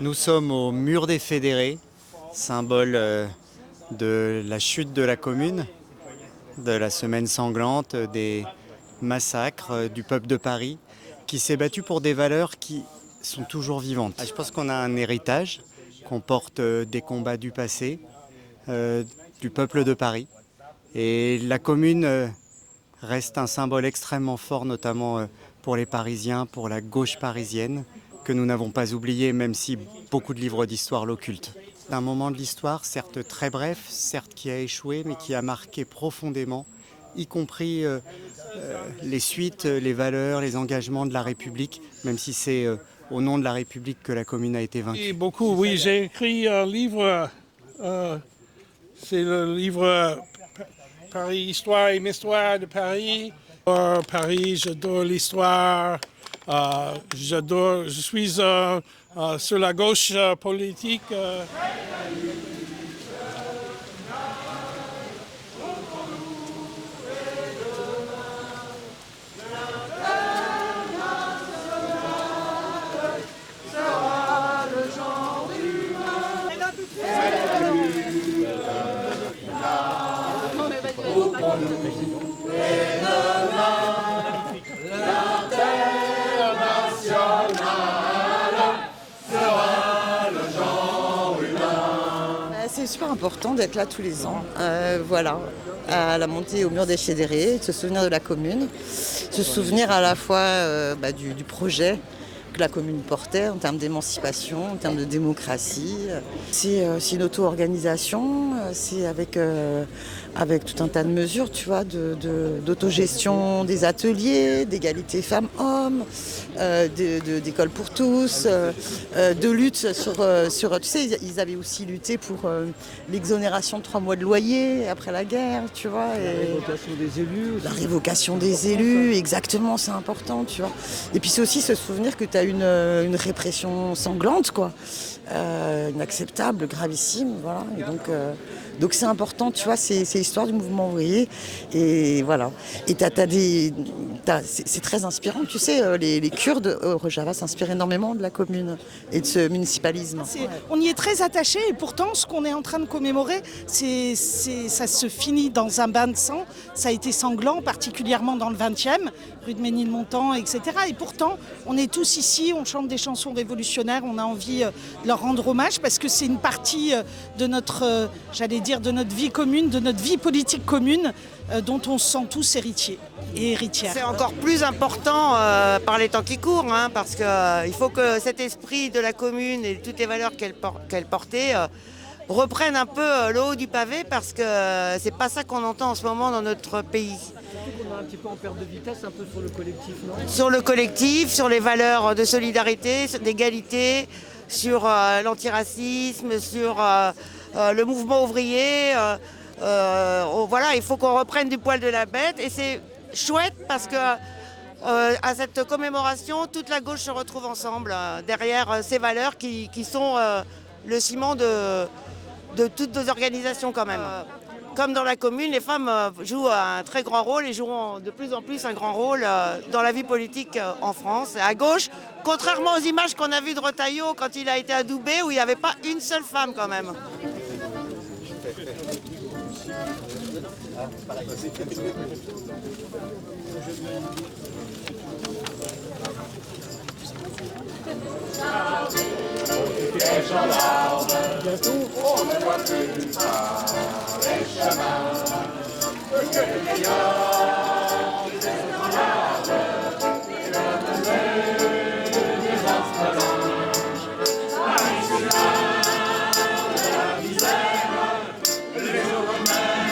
Nous sommes au mur des fédérés, symbole de la chute de la commune, de la semaine sanglante, des massacres du peuple de Paris, qui s'est battu pour des valeurs qui sont toujours vivantes. Je pense qu'on a un héritage, qu'on porte des combats du passé, du peuple de Paris. Et la commune reste un symbole extrêmement fort, notamment pour les Parisiens, pour la gauche parisienne, que nous n'avons pas oublié, même si beaucoup de livres d'histoire l'occultent. C'est un moment de l'histoire, certes très bref, certes qui a échoué, mais qui a marqué profondément, y compris les suites, les valeurs, les engagements de la République, même si c'est au nom de la République que la commune a été vaincue. Oui, beaucoup, oui. J'ai écrit un livre, c'est le livre Paris, Histoire et Histoire de Paris. Paris, j'adore l'histoire. Je suis sur la gauche politique. C'est super important d'être là tous les ans, voilà, à la montée au mur des fédérés, de se souvenir de la commune, se souvenir à la fois du projet que la commune portait en termes d'émancipation, en termes de démocratie. C'est une auto-organisation, c'est avec tout un tas de mesures, tu vois, d'autogestion des ateliers, d'égalité femmes-hommes, d'école pour tous, de lutte sur... Tu sais, ils avaient aussi lutté pour l'exonération de 3 mois de loyer après la guerre, tu vois. La révocation des élus aussi. La révocation des élus, exactement, c'est important, tu vois. Et puis c'est aussi se souvenir que tu as une répression sanglante, quoi. Inacceptable, gravissime, voilà. Et donc c'est important, tu vois, c'est l'histoire du mouvement ouvrier. Et voilà. Et c'est très inspirant, tu sais, les Kurdes au Rojava s'inspirent énormément de la commune et de ce municipalisme. On y est très attaché et pourtant ce qu'on est en train de commémorer, ça se finit dans un bain de sang. Ça a été sanglant, particulièrement dans le 20e, rue de Ménilmontant, etc. Et pourtant, on est tous ici, on chante des chansons révolutionnaires, on a envie de leur rendre hommage parce que c'est une partie de notre, de notre vie commune, de notre vie politique commune, dont on se sent tous héritiers et héritières. C'est encore plus important par les temps qui courent, hein, parce qu'il faut que cet esprit de la commune et toutes les valeurs qu'elle portait reprennent un peu le haut du pavé, parce que c'est pas ça qu'on entend en ce moment dans notre pays. Surtout qu'on est un petit peu en perte de vitesse, un peu sur le collectif, non ? Sur le collectif, sur les valeurs de solidarité, d'égalité, sur l'antiracisme, sur le mouvement ouvrier. Voilà, il faut qu'on reprenne du poil de la bête et c'est chouette parce que à cette commémoration, toute la gauche se retrouve ensemble derrière ces valeurs qui sont le ciment de toutes nos organisations quand même. Comme dans la commune, les femmes jouent un très grand rôle et joueront de plus en plus un grand rôle dans la vie politique en France. Et à gauche, contrairement aux images qu'on a vues de Retailleau quand il a été adoubé, où il n'y avait pas une seule femme quand même. Bientôt, on ne voit plus par les chemins que les milliards des esclaves et le musée des esclavages. Paris sur de la misère, les Romains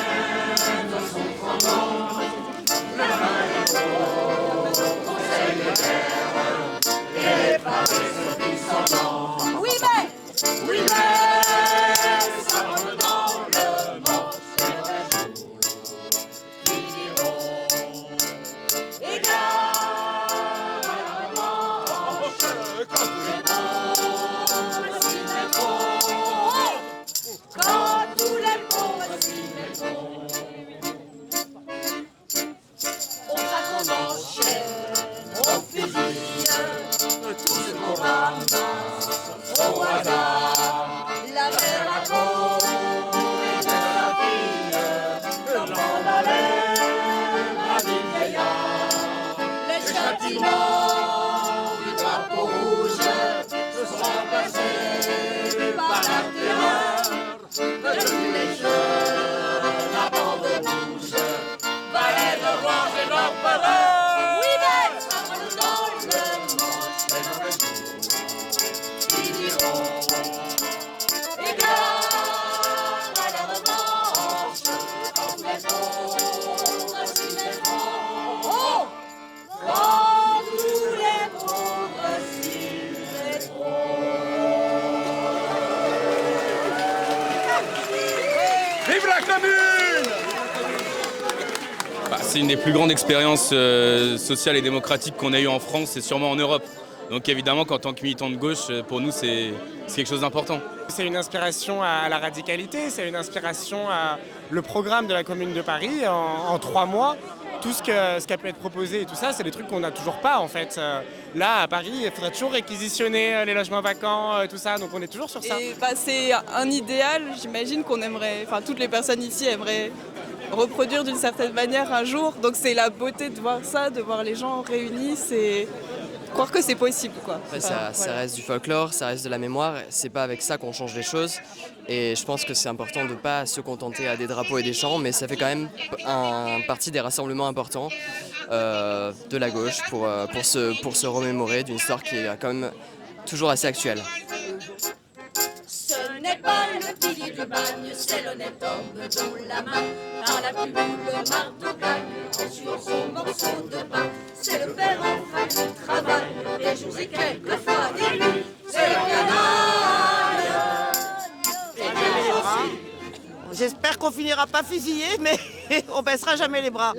sont tremblants, la main des pauvres, conseil de guerre, et les pavés sont dissolvants. Oui, mais ça rentre dans le mort, c'est vrai jour. Qui diront commune. C'est une des plus grandes expériences sociales et démocratiques qu'on a eues en France et sûrement en Europe. Donc évidemment qu'en tant que militant de gauche, pour nous c'est quelque chose d'important. C'est une inspiration à la radicalité, c'est une inspiration à le programme de la Commune de Paris en 3 mois. Tout ce qui a pu être proposé et tout ça, c'est des trucs qu'on n'a toujours pas en fait. Là, à Paris, il faudrait toujours réquisitionner les logements vacants, tout ça, donc on est toujours sur ça. Et, c'est un idéal, j'imagine qu'on aimerait, enfin toutes les personnes ici aimeraient reproduire d'une certaine manière un jour. Donc c'est la beauté de voir ça, de voir les gens réunis, c'est croire que c'est possible, quoi. Ça reste du folklore, ça reste de la mémoire, c'est pas avec ça qu'on change les choses. Et je pense que c'est important de ne pas se contenter à des drapeaux et des chants, mais ça fait quand même partie des rassemblements importants de la gauche pour se remémorer d'une histoire qui est quand même toujours assez actuelle. Ce n'est pas le pilier du bagne, c'est l'honnête homme dont la main dans la plume le marteau gagne, en suivant son morceau de pain. C'est le père enfin qui travaille, des jours et quelquefois des nuits, c'est le canaille. J'espère qu'on finira pas fusillé, mais on baissera jamais les bras.